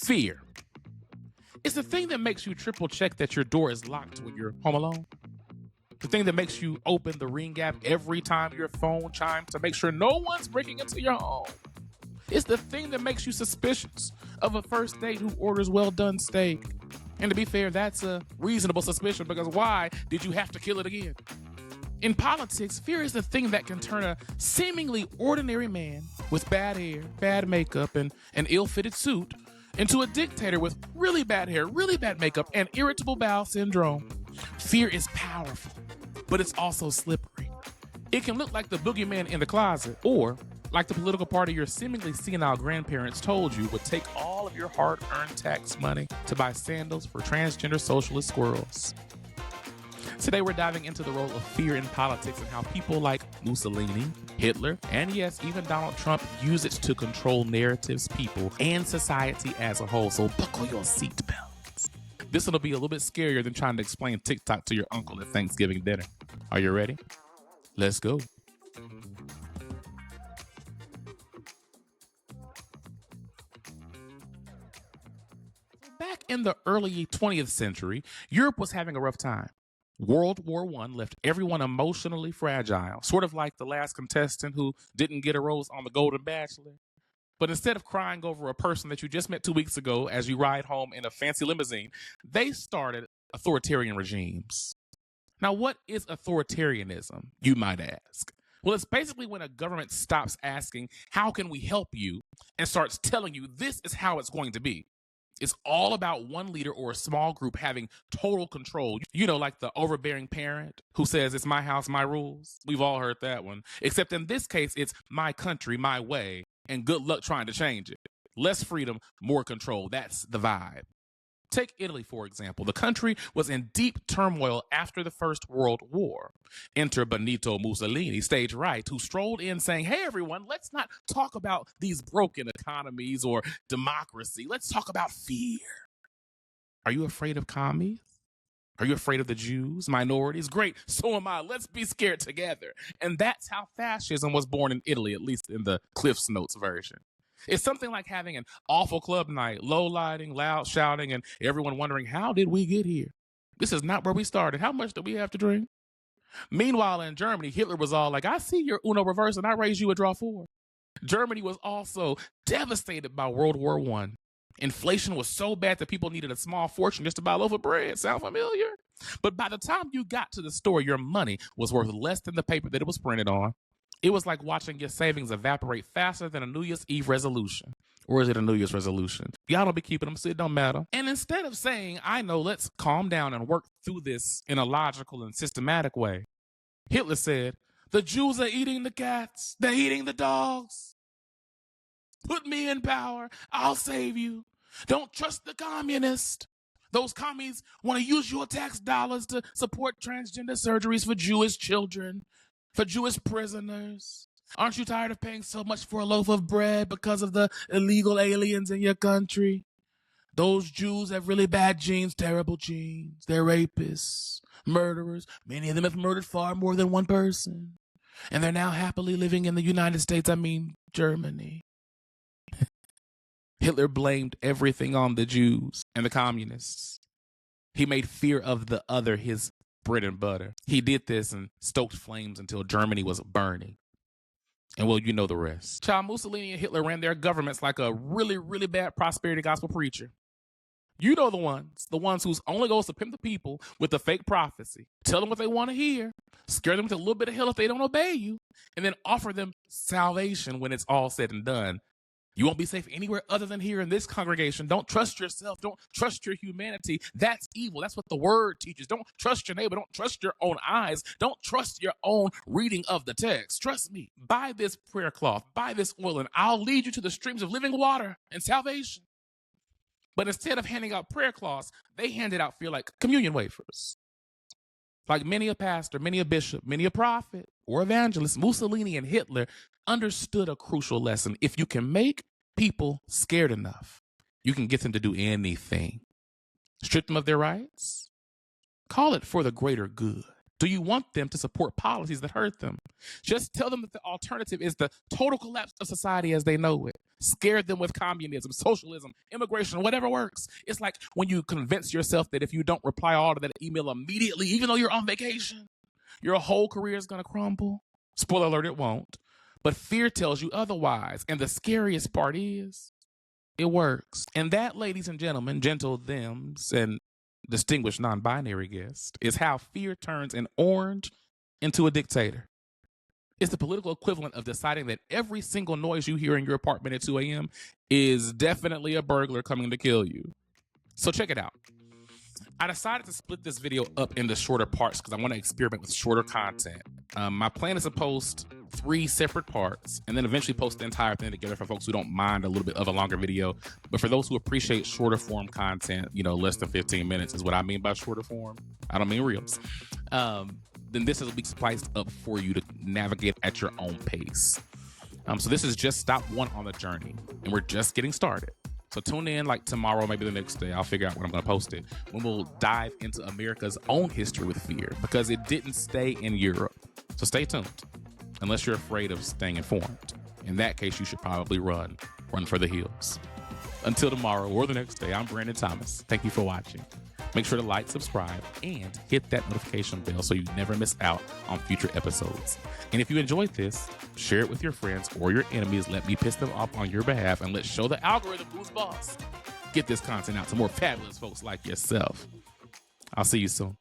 Fear. It's the thing that makes you triple check that your door is locked when you're home alone. The thing that makes you open the Ring app every time your phone chimes to make sure no one's breaking into your home. It's the thing that makes you suspicious of a first date who orders well-done steak. And to be fair, that's a reasonable suspicion, because why did you have to kill it again? In politics, fear is the thing that can turn a seemingly ordinary man with bad hair, bad makeup, and an ill-fitted suit into a dictator with really bad hair, really bad makeup, and irritable bowel syndrome. Fear is powerful, but it's also slippery. It can look like the boogeyman in the closet, or like the political party your seemingly senile grandparents told you would take all of your hard-earned tax money to buy sandals for transgender socialist squirrels. Today, we're diving into the role of fear in politics and how people like Mussolini, Hitler, and yes, even Donald Trump use it to control narratives, people, and society as a whole. So buckle your seatbelts. This one will be a little bit scarier than trying to explain TikTok to your uncle at Thanksgiving dinner. Are you ready? Let's go. Back in the early 20th century, Europe was having a rough time. World War I left everyone emotionally fragile, sort of like the last contestant who didn't get a rose on The Golden Bachelor. But instead of crying over a person that you just met 2 weeks ago as you ride home in a fancy limousine, they started authoritarian regimes. Now, what is authoritarianism, you might ask? Well, it's basically when a government stops asking, how can we help you, and starts telling you this is how it's going to be. It's all about one leader or a small group having total control. You know, like the overbearing parent who says, it's my house, my rules. We've all heard that one. Except in this case, it's my country, my way, and good luck trying to change it. Less freedom, more control. That's the vibe. Take Italy, for example. The country was in deep turmoil after the First World War. Enter Benito Mussolini, stage right, who strolled in saying, hey, everyone, let's not talk about these broken economies or democracy. Let's talk about fear. Are you afraid of commies? Are you afraid of the Jews, minorities? Great, so am I. Let's be scared together. And that's how fascism was born in Italy, at least in the Cliff's Notes version. It's something like having an awful club night, low lighting, loud shouting, and everyone wondering, how did we get here? This is not where we started. How much do we have to drink? Meanwhile, in Germany, Hitler was all like, I see your Uno reverse and I raise you a draw 4. Germany was also devastated by World War I. Inflation was so bad that people needed a small fortune just to buy a loaf of bread. Sound familiar? But by the time you got to the store, your money was worth less than the paper that it was printed on. It was like watching your savings evaporate faster than a New Year's Eve resolution. Or is it a New Year's resolution? Y'all don't be keeping them, so it don't matter. And instead of saying, I know, let's calm down and work through this in a logical and systematic way, Hitler said, the Jews are eating the cats. They're eating the dogs. Put me in power. I'll save you. Don't trust the communists. Those commies want to use your tax dollars to support transgender surgeries for Jewish children, for Jewish prisoners. Aren't you tired of paying so much for a loaf of bread because of the illegal aliens in your country? Those Jews have really bad genes, terrible genes. They're rapists, murderers. Many of them have murdered far more than one person. And they're now happily living in the United States, Germany. Hitler blamed everything on the Jews and the communists. He made fear of the other his bread and butter. He did this and stoked flames until Germany was burning. And well, you know the rest. Child, Mussolini and Hitler ran their governments like a really, really bad prosperity gospel preacher. You know the ones whose only goal is to pimp the people with a fake prophecy. Tell them what they want to hear, scare them with a little bit of hell if they don't obey you, and then offer them salvation when it's all said and done. You won't be safe anywhere other than here in this congregation. Don't trust yourself. Don't trust your humanity. That's evil. That's what the word teaches. Don't trust your neighbor. Don't trust your own eyes. Don't trust your own reading of the text. Trust me. Buy this prayer cloth. Buy this oil, and I'll lead you to the streams of living water and salvation. But instead of handing out prayer cloths, they handed out fear like communion wafers. Like many a pastor, many a bishop, many a prophet or evangelist, Mussolini and Hitler understood a crucial lesson. If you can make people scared enough, you can get them to do anything. Strip them of their rights? Call it for the greater good. Do you want them to support policies that hurt them? Just tell them that the alternative is the total collapse of society as they know it. Scare them with communism, socialism, immigration, whatever works. It's like when you convince yourself that if you don't reply all to that email immediately, even though you're on vacation, your whole career is going to crumble. Spoiler alert, it won't. But fear tells you otherwise. And the scariest part is, it works. And that, ladies and gentlemen, gentle thems and distinguished non-binary guest, is how fear turns an orange into a dictator. It's the political equivalent of deciding that every single noise you hear in your apartment at 2 a.m. is definitely a burglar coming to kill you. So check it out. I decided to split this video up into shorter parts because I want to experiment with shorter content. My plan is to post 3 separate parts and then eventually post the entire thing together for folks who don't mind a little bit of a longer video. But for those who appreciate shorter form content, less than 15 minutes is what I mean by shorter form. I don't mean reels. Then this will be spliced up for you to navigate at your own pace. So this is just stop 1 on the journey, and we're just getting started. So tune in like tomorrow, maybe the next day. I'll figure out when I'm going to post it, when we'll dive into America's own history with fear, because it didn't stay in Europe. So stay tuned, unless you're afraid of staying informed. In that case, you should probably run for the hills. Until tomorrow or the next day, I'm Brandon Thomas. Thank you for watching. Make sure to like, subscribe, and hit that notification bell so you never miss out on future episodes. And if you enjoyed this, share it with your friends or your enemies. Let me piss them off on your behalf, and let's show the algorithm who's boss. Get this content out to more fabulous folks like yourself. I'll see you soon.